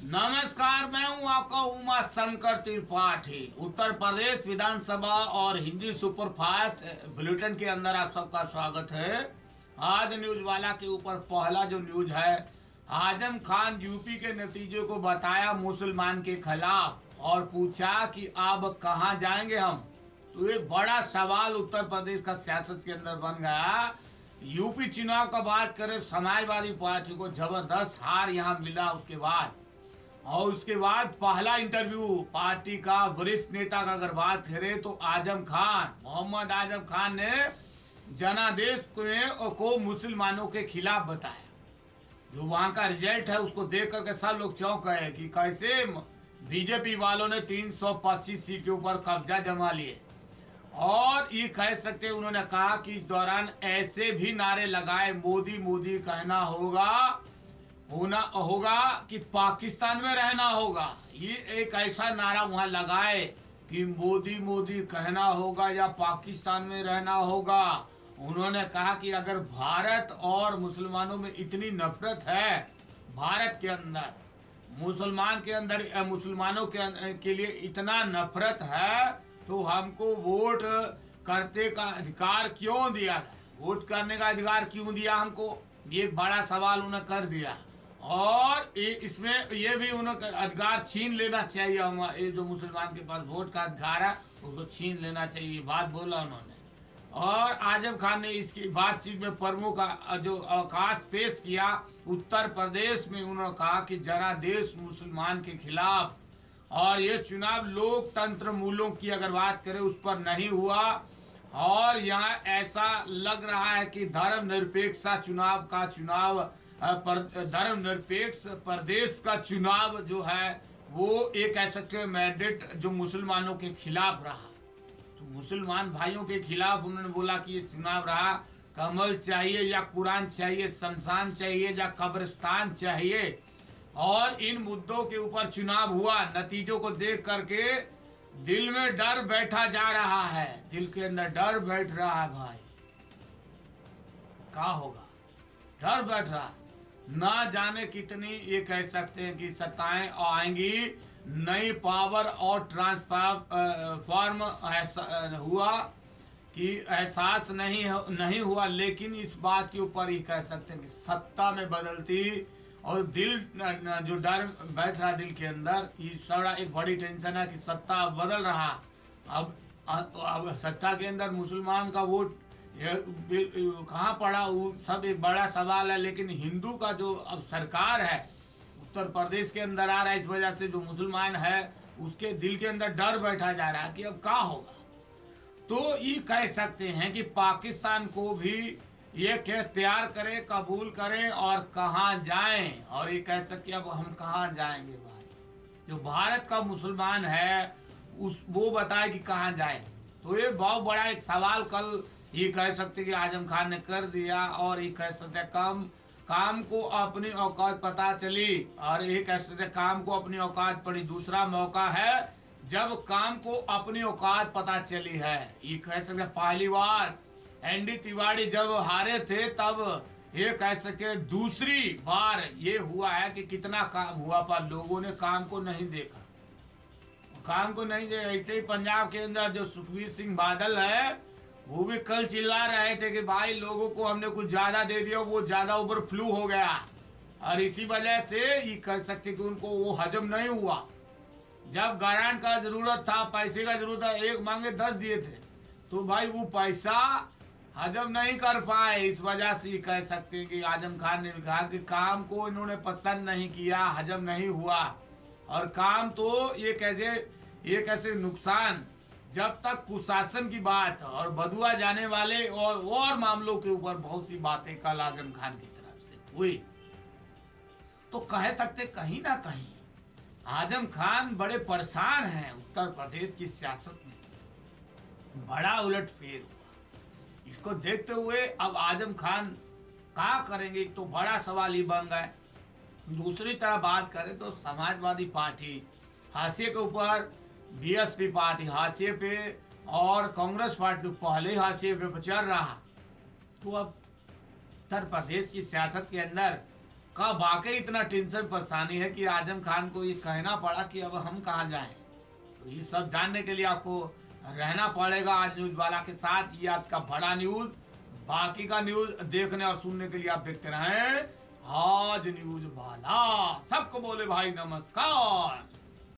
नमस्कार, मैं हूं आपका उमा शंकर त्रिपाठी। उत्तर प्रदेश विधानसभा और हिंदी सुपरफास्ट बुलेटिन के अंदर आप सबका स्वागत है। आज न्यूज वाला के ऊपर पहला जो न्यूज है, आजम खान यूपी के नतीजे को बताया मुसलमान के खिलाफ और पूछा कि अब कहां जाएंगे हम। तो ये बड़ा सवाल उत्तर प्रदेश का सियासत के अंदर बन गया। यूपी चुनाव का बात करें, समाजवादी पार्टी को जबरदस्त हार यहां मिला। उसके बाद और उसके बाद पहला इंटरव्यू पार्टी का वरिष्ठ नेता का अगर बात करें तो आजम खान, मोहम्मद आजम खान ने जनादेश को मुसलमानों के खिलाफ बताया। जो वहां का रिजल्ट है उसको देख करके सब लोग चौंक गए कि कैसे बीजेपी वालों ने 325 सीट के ऊपर कब्जा जमा लिए। और ये कह सकते उन्होंने कहा कि इस दौरान ऐसे भी नारे लगाए, मोदी मोदी कहना होगा कि पाकिस्तान में रहना होगा। ये एक ऐसा नारा वहां लगाए कि मोदी मोदी कहना होगा या पाकिस्तान में रहना होगा। उन्होंने कहा कि अगर भारत और मुसलमानों में इतनी नफरत है, भारत के अंदर मुसलमानों के लिए इतना नफरत है, तो हमको वोट करने का अधिकार क्यों दिया गया, वोट करने का अधिकार क्यों दिया हमको। ये एक बड़ा सवाल उन्होंने कर दिया। और इसमें ये भी उन्हें अधिकार छीन लेना चाहिए। ये जो मुसलमान के पास वोट का अधिकार है उसको छीन लेना चाहिए, ये बात बोला उन्होंने। और आजम खान ने इसकी बातचीत में प्रमुख जो अवकाश पेश किया उत्तर प्रदेश में, उन्होंने कहा कि जनादेश मुसलमान के खिलाफ और ये चुनाव लोकतंत्र मूल्यों की अगर बात करें उस पर नहीं हुआ। और यहाँ ऐसा लग रहा है कि धर्मनिरपेक्ष प्रदेश का चुनाव जो है वो एक कह सकते हैं मैंडेट जो मुसलमानों के खिलाफ रहा। तो मुसलमान भाइयों के खिलाफ उन्होंने बोला कि ये चुनाव रहा। कमल चाहिए या कुरान चाहिए, शमशान चाहिए या कब्रिस्तान चाहिए, और इन मुद्दों के ऊपर चुनाव हुआ। नतीजों को देख करके दिल में डर बैठा जा रहा है, दिल के अंदर डर बैठ रहा है। भाई क्या होगा, डर बैठ रहा। ना जाने कितनी ये कह सकते हैं कि सत्ताएं आएंगी। नई पावर और ट्रांसफॉर्म हुआ कि एहसास नहीं हुआ, लेकिन इस बात के ऊपर ही कह सकते हैं कि सत्ता में बदलती और दिल जो डर बैठ रहा दिल के अंदर, ये सारा एक बड़ी टेंशन है कि सत्ता बदल रहा। अब सत्ता के अंदर मुसलमान का वोट कहाँ पड़ा, वो सब एक बड़ा सवाल है। लेकिन हिंदू का जो अब सरकार है उत्तर प्रदेश के अंदर आ रहा है, इस वजह से जो मुसलमान है उसके दिल के अंदर डर बैठा जा रहा है कि अब क्या होगा। तो ये कह सकते हैं कि पाकिस्तान को भी ये क्या तैयार करें, कबूल करें और कहाँ जाएं। और ये कह सकते अब हम कहाँ जाएंगे। भाई जो भारत का मुसलमान है वो बताए कि कहाँ जाए। तो ये बहुत बड़ा एक सवाल कल ये कह सकते कि आजम खान ने कर दिया। और ये कह सकते काम को अपनी औकात पता चली, और ये कह सकते काम को अपनी औकात पड़ी। दूसरा मौका है जब काम को अपनी औकात पता चली है। ये कह सकते पहली बार एनडी तिवारी जब हारे थे तब ये कह सके दूसरी बार ये हुआ है कि कितना काम हुआ, पर लोगों ने काम को नहीं देखा, काम को नहीं देखा। ऐसे ही पंजाब के अंदर जो सुखबीर सिंह बादल है वो भी कल चिल्ला रहे थे कि भाई लोगों को हमने कुछ ज्यादा दे दिया, वो ज्यादा ओवरफ्लू हो गया, और इसी वजह से ये कह सकते कि उनको वो हजम नहीं हुआ। जब गारंट का जरूरत था, पैसे का जरूरत था, एक मांगे 10 दिए थे, तो भाई वो पैसा हजम नहीं कर पाए। इस वजह से कह सकते हैं कि आजम खान ने कहा कि काम को इन्होंने पसंद नहीं किया, हजम नहीं हुआ। और काम तो ये कैसे नुकसान, जब तक कुशासन की बात और बदुआ जाने वाले और मामलों के ऊपर बहुत सी बातें कल आजम खान की तरफ से हुई। तो कह सकते कहीं ना कहीं आजम खान बड़े परेशान हैं। उत्तर प्रदेश की सियासत में बड़ा उलटफेर हुआ। इसको देखते हुए अब आजम खान क्या करेंगे, तो बड़ा सवाल ही बन गए। दूसरी तरफ बात करें तो समाजवादी पार्टी हाशिए के ऊपर, बीएसपी पार्टी हाशिए पे, और कांग्रेस पार्टी पहले ही हाशिए पे चल रहा। तो अब उत्तर प्रदेश की सियासत के अंदर का वाकई इतना टेंशन परेशानी है कि आजम खान को ये कहना पड़ा कि अब हम कहाँ जाएं। तो ये सब जानने के लिए आपको रहना पड़ेगा आज न्यूज वाला के साथ। ये आज का बड़ा न्यूज। बाकी का न्यूज देखने और सुनने के लिए आप देखते रहें आज न्यूज वाला। सबको बोले भाई नमस्कार।